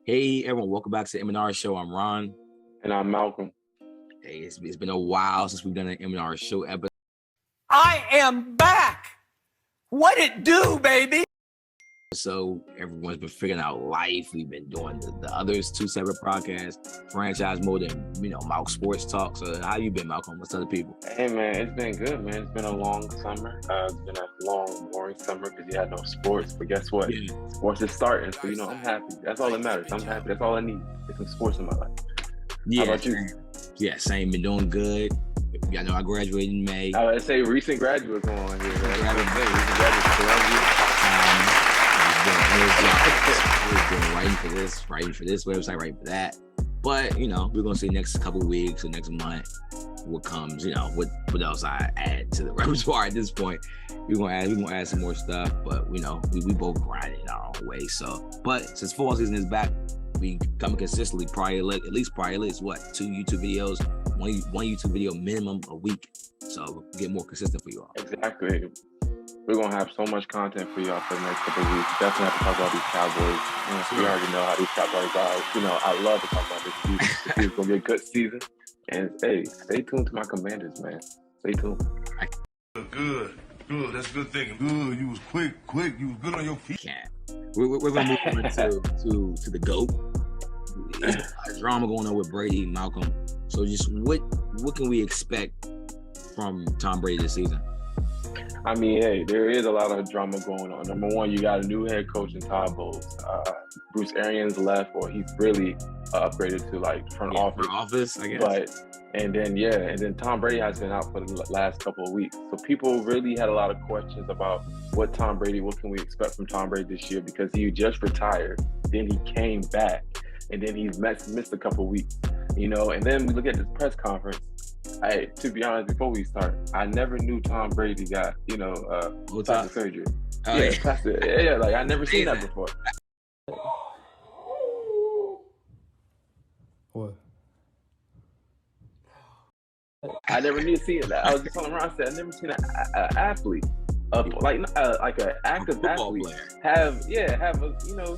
Hey everyone, welcome back to the M&R Show. I'm Ron. And I'm Malcolm. Hey, it's been a while since we've done an M&R Show episode. I am back. What it do, baby? So everyone's been figuring out life. We've been doing the others two separate podcasts, Franchise Mode and Malcolm Sports Talk. So how you been, Malcolm? What's other people? Hey man, it's been good, man. It's been a long summer. It's been a long, boring summer because you had no sports. But guess what? Yeah. Sports is starting, so I'm happy. That's all that matters. I'm happy. That's all I need. Get some sports in my life. Yeah. How about you? Yeah, same. Been doing good. I know I graduated in May. I would say recent graduates on here. Recent graduates. Been writing for this website, writing for that. But we're gonna see next couple of weeks or next month what comes. What else I add to the repertoire at this point. We're gonna add some more stuff. But we both grinding in our own way. So, but since fall season is back, we come consistently. Probably at least 2 YouTube videos, one YouTube video minimum a week. So get more consistent for you all. Exactly. We're going to have so much content for y'all for the next couple of weeks. Definitely have to talk about these Cowboys. We already know how these Cowboys are. I love to talk about this season. This season's going to be a good season. And, hey, stay tuned to my Commanders, man. Stay tuned. Good. That's a good thing. Good. You was quick. You was good on your feet. We're going to move on to the GOAT. There's a lot of drama going on with Brady and Malcolm. So just what can we expect from Tom Brady this season? I mean, hey, there is a lot of drama going on. Number one, you got a new head coach in Todd Bowles. Bruce Arians left, or he's really upgraded to front office, I guess. And then Tom Brady has been out for the last couple of weeks. So people really had a lot of questions about what can we expect from Tom Brady this year, because he just retired, then he came back, and then he's missed a couple of weeks, and then we look at this press conference. To be honest, before we start, I never knew Tom Brady got, plastic surgery. Plastic. Yeah, I never seen that before. What? I never knew seeing that. I was just on Ron said I never seen an athlete, like an active athlete, have a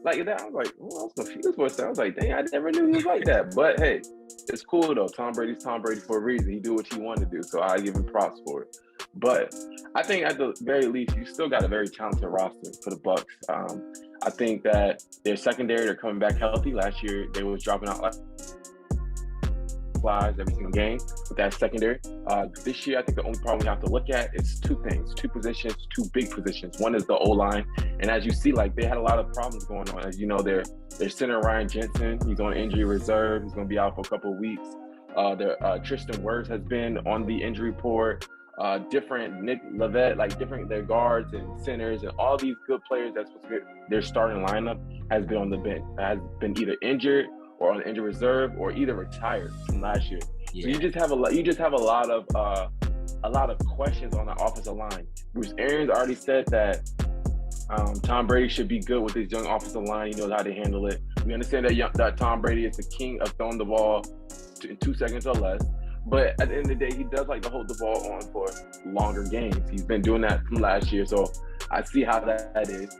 like that. I was like, I was confused for a second. I was like, dang, I never knew he was like that. But hey, it's cool though. Tom Brady's Tom Brady for a reason. He do what he wanted to do, so I give him props for it. But I think at the very least, you still got a very talented roster for the Bucs. I think that their secondary, they're coming back healthy. Last year, they was dropping out flies every single game with that secondary. This year, I think the only problem we have to look at is two big positions. One is the O-line, and as you see, they had a lot of problems going on. As you know, their center Ryan Jensen, he's on injury reserve. He's going to be out for a couple of weeks. Tristan Wirfs has been on the injury report. Different Nick Levette, different their guards and centers and all these good players that's supposed to be their starting lineup has been on the bench, has been either injured or on injury reserve or either retired from last year. Yeah. So you just have a lot of questions on the offensive line. Bruce Arians already said that Tom Brady should be good with his young offensive line. He knows how to handle it. We understand that Tom Brady is the king of throwing the ball in 2 seconds or less. But at the end of the day, he does like to hold the ball on for longer games. He's been doing that from last year, so I see how that is.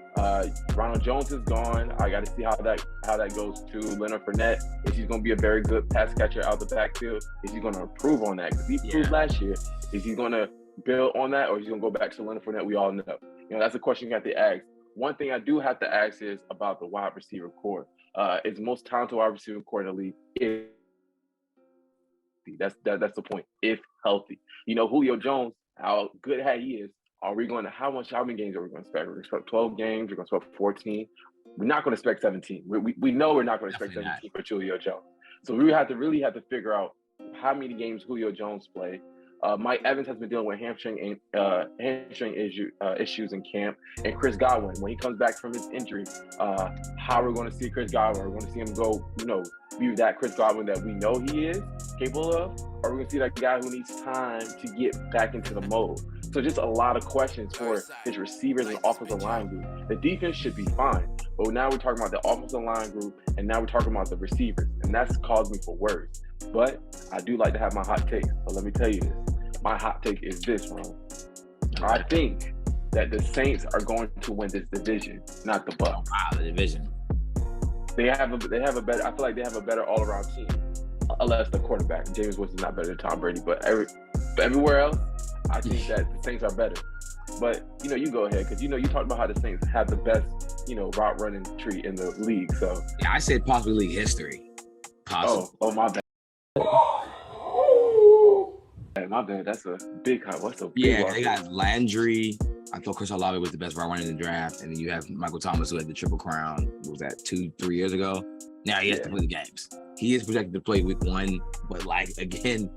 Ronald Jones is gone. I got to see how that goes to Leonard Fournette. If he's going to be a very good pass catcher out the backfield, is he going to improve on that? Because he proved last year. Is he going to build on that, or is he going to go back to Leonard Fournette? We all know. That's a question you have to ask. One thing I do have to ask is about the wide receiver core. It's the most talented wide receiver core in the league. That's the point. If healthy, Julio Jones, how good he is. How many games are we going to expect? We're going to expect 12 games. We're going to expect 14. We're not going to expect 17. We know we're not going to expect 17 for Julio Jones. So we really have to figure out how many games Julio Jones played. Mike Evans has been dealing with hamstring issues in camp, and Chris Godwin, when he comes back from his injury, how we're going to see Chris Godwin? Are we going to see him go, be that Chris Godwin that we know he is capable of, or are we going to see that guy who needs time to get back into the mode? So just a lot of questions for his receivers and offensive line group. The defense should be fine, but now we're talking about the offensive line group, and now we're talking about the receivers, and that's caused me for words. But I do like to have my hot take. So let me tell you this. My hot take is this, Ron. I think that the Saints are going to win this division, not the Bucs. Wow, the division. They have a better. I feel like they have a better all around team, unless the quarterback James Winston's not better than Tom Brady. But everywhere else, I think that the Saints are better. But you go ahead because you talked about how the Saints have the best route running tree in the league. So yeah, I said possibly league history. Possible. Oh my bad. My bad. That's a big. What's a big? Yeah, they got Landry. I thought Chris Olave was the best route runner in the draft, and then you have Michael Thomas, who had the triple crown. What was that 2-3 years ago? Now he has to play the games. He is projected to play week 1, but again,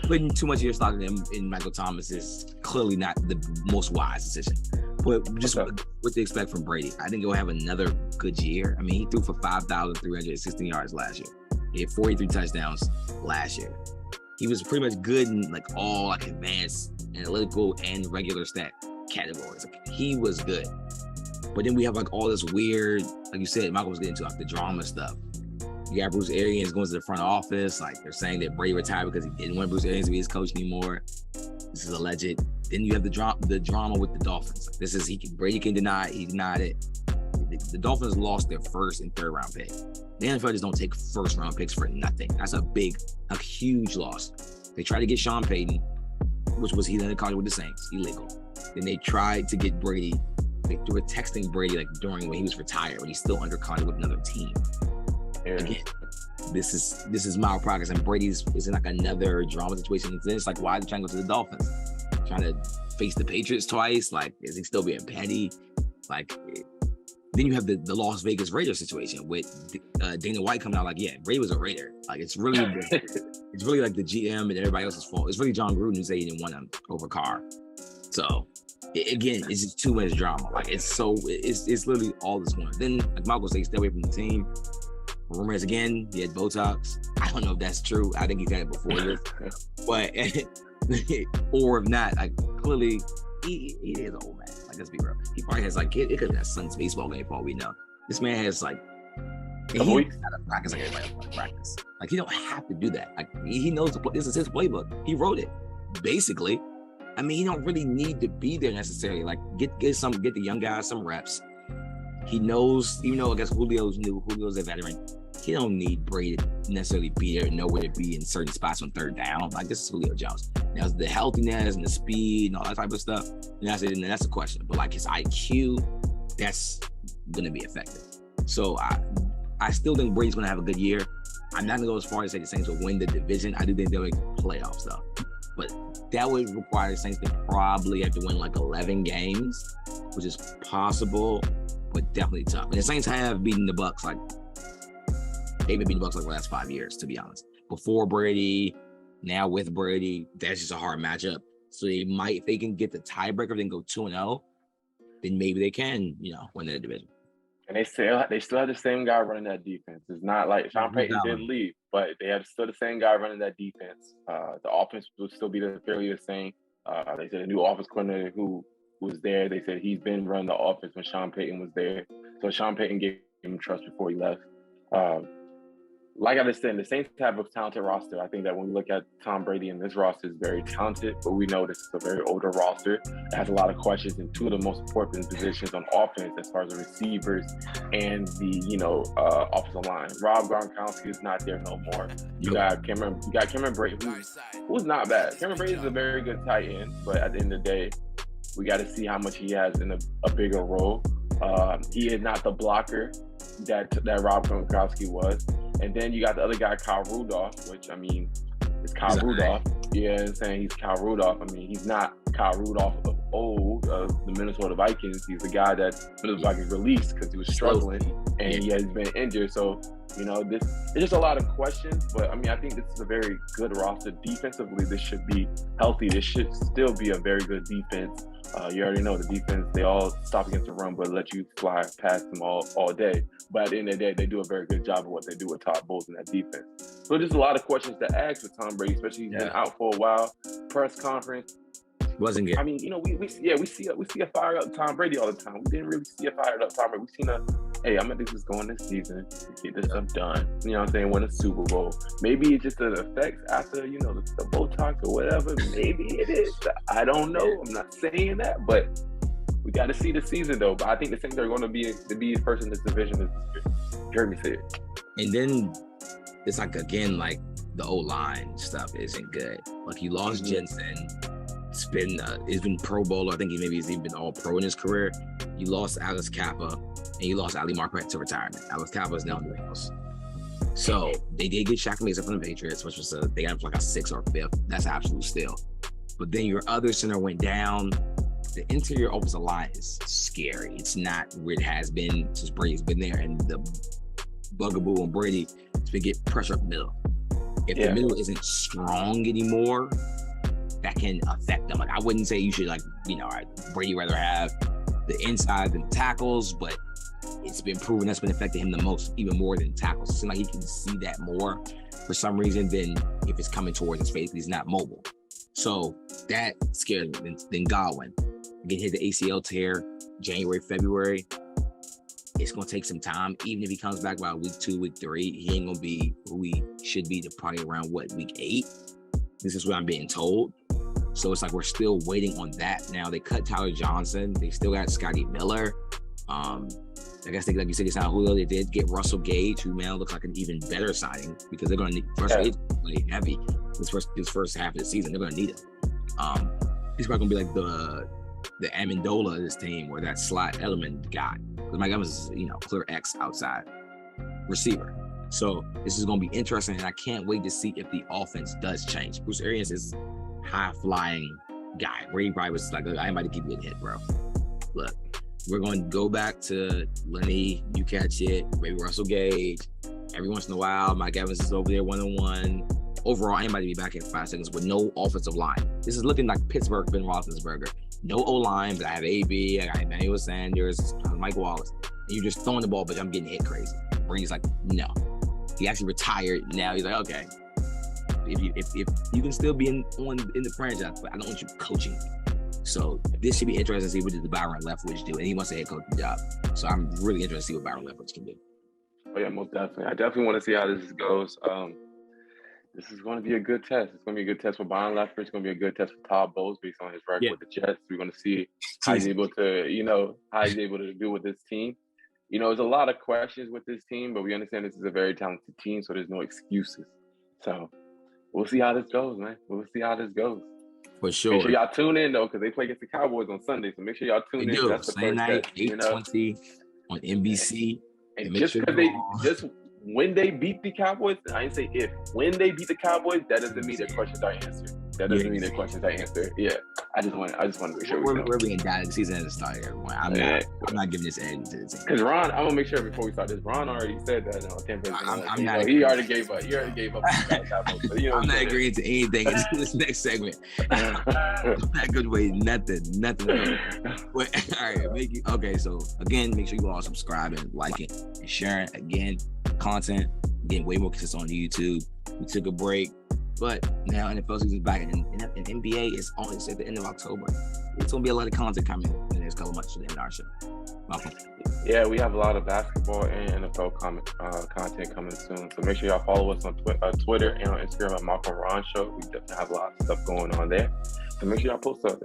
putting too much of your stock in Michael Thomas is clearly not the most wise decision. But just what to expect from Brady. I think he'll have another good year. I mean, he threw for 5,316 yards last year. He had 43 touchdowns last year. He was pretty much good in all advanced analytical and regular stat categories. He was good. But then we have all this weird, like you said, Michael was getting into the drama stuff. You got Bruce Arians going to the front office. They're saying that Brady retired because he didn't want Bruce Arians to be his coach anymore. This is alleged. Then you have the drama with the Dolphins. Brady can deny it. He denied it. The Dolphins lost their first and third round pick. The NFL just don't take first round picks for nothing. That's a huge loss. They tried to get Sean Payton, which was he then caught with the Saints, illegal. Then they tried to get Brady. They were texting Brady during when he was retired, when he's still under contract with another team. Yeah. Again, this is malpractice, and Brady's is in another drama situation. It's why are they trying to go to the Dolphins? Trying to face the Patriots twice? Is he still being petty? Then you have the Las Vegas Raiders situation with Dana White coming out yeah, Brady was a Raider. It's really it's really the GM and everybody else's fault. It's really John Gruden who said he didn't want him over Carr. So again, it's just too much drama. It's literally all this one. Then Michael said, stay away from the team. Rumors again, he had Botox. I don't know if that's true. I think he's had it before this, but or if not, clearly he is an old man. Let's be real. He probably has it could have been a son's baseball game for all we know. This man has he weeks out of practice everybody else practice. He don't have to do that. He knows this is his playbook. He wrote it basically. I mean, he don't really need to be there necessarily. Get the young guys some reps. He knows, even though I guess Julio's a veteran, he don't need Brady to necessarily be there and know where to be in certain spots on third down. This is Julio Jones. Now, the healthiness and the speed and all that type of stuff, that's a question. But his IQ, that's gonna be affected. So I still think Brady's gonna have a good year. I'm not gonna go as far as say the Saints will win the division. I do think they'll make playoffs though. But that would require the Saints to probably have to win 11 games, which is possible, but definitely tough. And the Saints have beaten the Bucs they've been beating the Bucs the last 5 years, to be honest. Before Brady, now with Brady, that's just a hard matchup. So if they can get the tiebreaker, then go 2-0, then maybe they can, win the division. And they still have the same guy running that defense. It's not like Sean Payton did leave, but they have still the same guy running that defense. The offense will still be fairly the same. They said a new offense coordinator who was there. They said he's been running the offense when Sean Payton was there. So Sean Payton gave him trust before he left. Like I was saying, the Saints have a talented roster. I think that when we look at Tom Brady and this roster is very talented, but we know this is a very older roster. It has a lot of questions in two of the most important positions on offense as far as the receivers and the offensive line. Rob Gronkowski is not there no more. You got Cameron Brady, who's not bad. Cameron Brady is a very good tight end, but at the end of the day, we got to see how much he has in a bigger role. He is not the blocker that Rob Gronkowski was. And then you got the other guy, Kyle Rudolph, which, it's Kyle Rudolph. Yeah, I'm saying he's Kyle Rudolph. He's not Kyle Rudolph of old, of the Minnesota Vikings. He's the guy that Minnesota Vikings released because he was struggling and he's been injured. So, there's just a lot of questions. But, I think this is a very good roster. Defensively, this should be healthy. This should still be a very good defense. You already know the defense, they all stop against the run, but let you fly past them all day. But at the end of the day, they do a very good job of what they do with Todd Bowles in that defense. So there's a lot of questions to ask with Tom Brady, especially he's been out for a while. Press conference. Wasn't good. We see a fired up Tom Brady all the time. We didn't really see a fired up Tom Brady. We've seen I'm gonna do this going this season, get this stuff done. You know what I'm saying? Win a Super Bowl. Maybe it's just an effect after, the Botox or whatever. Maybe it is. I don't know. I'm not saying that, but We got to see the season though. But I think the Saints are going to be first in this division this year. Jeremy said. And then it's like again, like the O-line stuff isn't good. Like you lost Jensen. He's been Pro Bowler. I think he's even been All Pro in his career. You lost Alex Kappa, and you lost Ali Marpet to retirement. Alex Kappa is now in the Bengals. So they did get Shaq Mason from the Patriots, which was they got him for like a 6th or 5th. That's an absolute steal. But then your other center went down. The interior offensive line is scary. It's not where it has been since Brady's been there, and the bugaboo on Brady is to get pressure up the middle. If the middle isn't strong anymore, that can affect them. Like I wouldn't say you should Brady rather have the inside than the tackles, but it's been proven that's been affecting him the most, even more than tackles. It seems like he can see that more for some reason than if it's coming towards his face. He's not mobile. So that scares me. Then Godwin. Again, hit the ACL tear January, February. It's going to take some time. Even if he comes back by week 2, week 3, he ain't going to be who he should be to probably around week 8. This is what I'm being told. So it's like we're still waiting on that. Now they cut Tyler Johnson. They still got Scotty Miller. I guess like you said, it's not Julio. They did get Russell Gage, who now looks like an even better signing because they're going to need Gage really heavy this first half of the season. They're going to need him. He's probably going to be like the Amendola of this team, or that slot element guy. Because Mike Evans is clear X outside receiver. So this is going to be interesting, and I can't wait to see if the offense does change. Bruce Arians is high flying guy. Brady probably was like, I might give you a hit, bro. Look, we're going to go back to Lenny, you catch it, maybe Russell Gage. Every once in a while, Mike Evans is over there 1-on-1. Overall, anybody be back in 5 seconds with no offensive line. This is looking like Pittsburgh, Ben Roethlisberger. No O-line, but I have AB, I got Emmanuel Sanders, Mike Wallace. And you're just throwing the ball, but I'm getting hit crazy. Brady's like, no. He actually retired. Now he's like, okay. If you can still be in the franchise, but I don't want you coaching me. So this should be interesting to see what did the Byron Leftwich do, and he wants a head coaching job. So I'm really interested to see what Byron Leftwich can do. Oh yeah, most definitely. I definitely want to see how this goes. This is going to be a good test. It's going to be a good test for Byron Leftwich. It's going to be a good test for Todd Bowles based on his record with the Jets. We're going to see how he's able to do with this team. There's a lot of questions with this team, but we understand this is a very talented team, so there's no excuses. So we'll see how this goes, man. We'll see how this goes. For sure. Make sure y'all tune in, though, because they play against the Cowboys on Sunday. So make sure y'all tune in. That's the same night, 8:20 on NBC. And just because when they beat the Cowboys, I didn't say if. When they beat the Cowboys, that doesn't mean their questions are answered. That doesn't mean their questions are answered. Yeah. I just want to make sure we're being guided. The season hasn't started, everyone. I'm not giving this edge to the team. Because Ron, I'm gonna make sure before we start this. Ron already said that Tampa Bay. He already gave up. I'm not agreeing to anything in this next segment. I'm not good with nothing. But, all right, okay. So again, make sure you all subscribing, liking, and sharing. Again, content getting way more consistent on YouTube. We took a break. But now NFL season is back, and NBA is only at the end of October. It's going to be a lot of content coming in the next couple of months to the end of our show. Welcome. Yeah, we have a lot of basketball and NFL content coming soon. So make sure y'all follow us on Twitter and on Instagram at Malcolm Ron Show. We definitely have a lot of stuff going on there. So make sure y'all post up,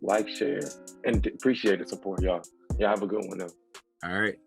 like, share, and appreciate the support, y'all. Y'all have a good one, though. All right.